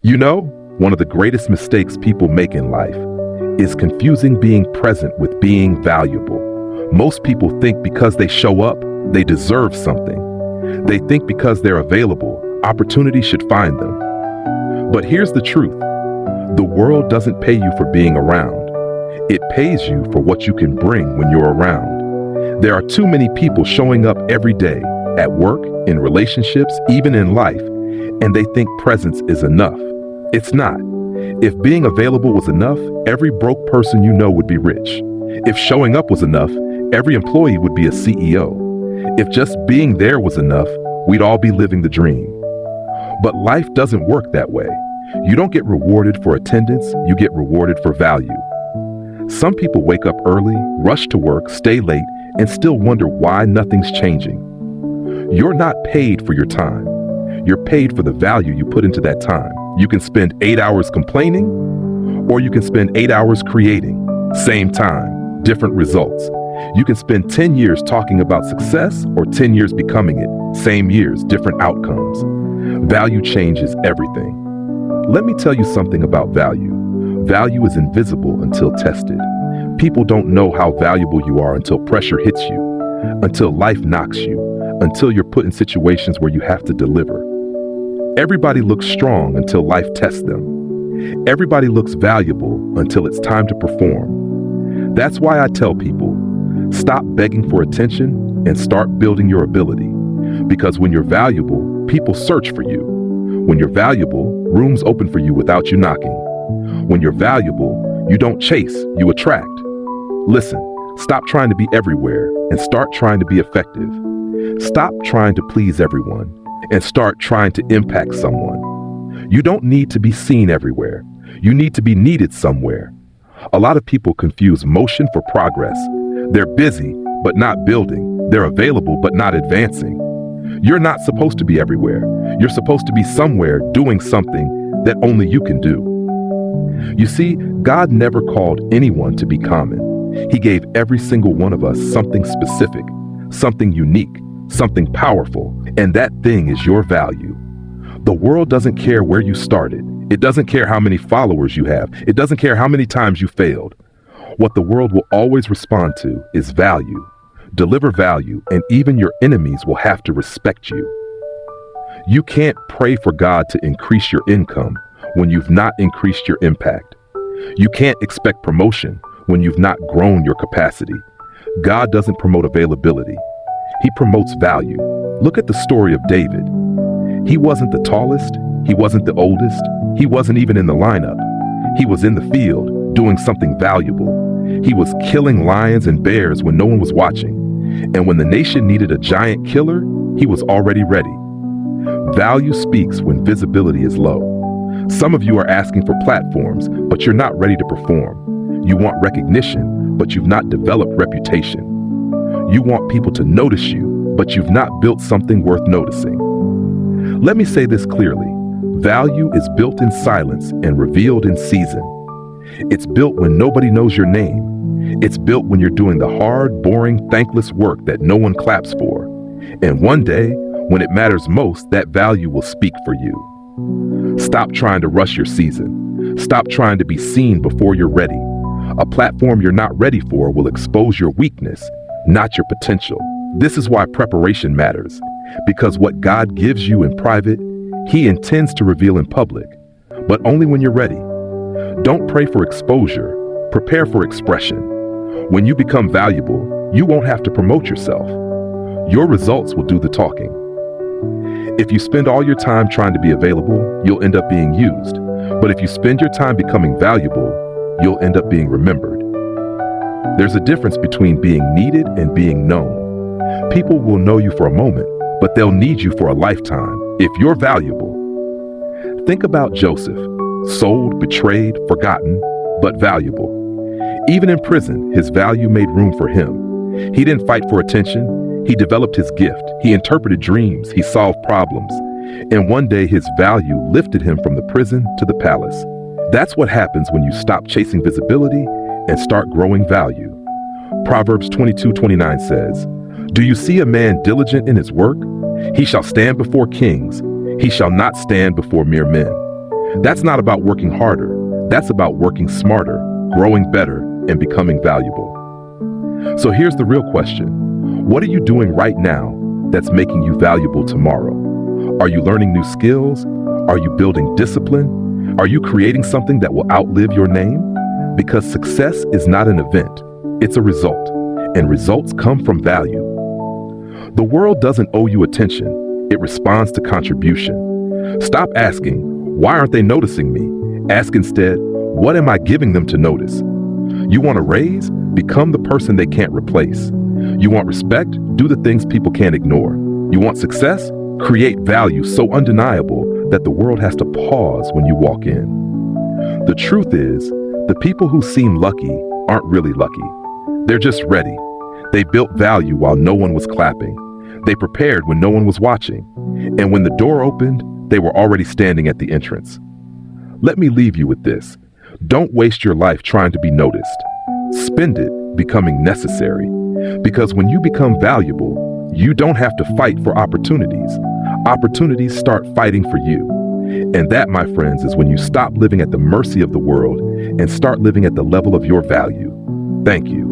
You know, one of the greatest mistakes people make in life is confusing being present with being valuable. Most people think because they show up, they deserve something. They think because they're available, opportunity should find them. But here's the truth. The world doesn't pay you for being around. It pays you for what you can bring when you're around. There are too many people showing up every day, at work, in relationships, even in life, and they think presence is enough. It's not. If being available was enough, every broke person you know would be rich. If showing up was enough, every employee would be a CEO. If just being there was enough, we'd all be living the dream. But life doesn't work that way. You don't get rewarded for attendance, you get rewarded for value. Some people wake up early, rush to work, stay late, and still wonder why nothing's changing. You're not paid for your time. You're paid for the value you put into that time. You can spend 8 hours complaining, or you can spend 8 hours creating. Same time, different results. You can spend 10 years talking about success or 10 years becoming it. Same years, different outcomes. Value changes everything. Let me tell you something about value. Value is invisible until tested. People don't know how valuable you are until pressure hits you, until life knocks you, until you're put in situations where you have to deliver. Everybody looks strong until life tests them. Everybody looks valuable until it's time to perform. That's why I tell people, stop begging for attention and start building your ability. Because when you're valuable, people search for you. When you're valuable, rooms open for you without you knocking. When you're valuable, you don't chase, you attract. Listen, stop trying to be everywhere and start trying to be effective. Stop trying to please everyone and start trying to impact someone. You don't need to be seen everywhere. You need to be needed somewhere. A lot of people confuse motion for progress. They're busy, but not building. They're available, but not advancing. You're not supposed to be everywhere. You're supposed to be somewhere doing something that only you can do. You see, God never called anyone to be common. He gave every single one of us something specific, something unique, something powerful, and that thing is your value. The world doesn't care where you started. It doesn't care how many followers you have. It doesn't care how many times you failed. What the world will always respond to is value. Deliver value, and even your enemies will have to respect you. You can't pray for God to increase your income when you've not increased your impact. You can't expect promotion when you've not grown your capacity. God doesn't promote availability. He promotes value. Look at the story of David. He wasn't the tallest. He wasn't the oldest. He wasn't even in the lineup. He was in the field doing something valuable. He was killing lions and bears when no one was watching. And when the nation needed a giant killer, he was already ready. Value speaks when visibility is low. Some of you are asking for platforms, but you're not ready to perform. You want recognition, but you've not developed reputation. You want people to notice you, but you've not built something worth noticing. Let me say this clearly. Value is built in silence and revealed in season. It's built when nobody knows your name. It's built when you're doing the hard, boring, thankless work that no one claps for. And one day, when it matters most, that value will speak for you. Stop trying to rush your season. Stop trying to be seen before you're ready. A platform you're not ready for will expose your weakness, not your potential. This is why preparation matters, because what God gives you in private, He intends to reveal in public, but only when you're ready. Don't pray for exposure, prepare for expression. When you become valuable, you won't have to promote yourself. Your results will do the talking. If you spend all your time trying to be available, you'll end up being used. But if you spend your time becoming valuable, you'll end up being remembered. There's a difference between being needed and being known. People will know you for a moment, but they'll need you for a lifetime if you're valuable. Think about Joseph, sold, betrayed, forgotten, but valuable. Even in prison, his value made room for him. He didn't fight for attention. He developed his gift. He interpreted dreams. He solved problems. And one day his value lifted him from the prison to the palace. That's what happens when you stop chasing visibility and start growing value. Proverbs 22:29 says, "Do you see a man diligent in his work? He shall stand before kings. He shall not stand before mere men." That's not about working harder. That's about working smarter, growing better, and becoming valuable. So here's the real question. What are you doing right now that's making you valuable tomorrow? Are you learning new skills? Are you building discipline? Are you creating something that will outlive your name? Because success is not an event, it's a result, and results come from value. The world doesn't owe you attention, it responds to contribution. Stop asking, why aren't they noticing me? Ask instead, what am I giving them to notice? You want a raise? Become the person they can't replace. You want respect? Do the things people can't ignore. You want success? Create value so undeniable that the world has to pause when you walk in. The truth is, the people who seem lucky aren't really lucky. They're just ready. They built value while no one was clapping. They prepared when no one was watching. And when the door opened, they were already standing at the entrance. Let me leave you with this. Don't waste your life trying to be noticed. Spend it becoming necessary. Because when you become valuable, you don't have to fight for opportunities. Opportunities start fighting for you. And that, my friends, is when you stop living at the mercy of the world and start living at the level of your value. Thank you.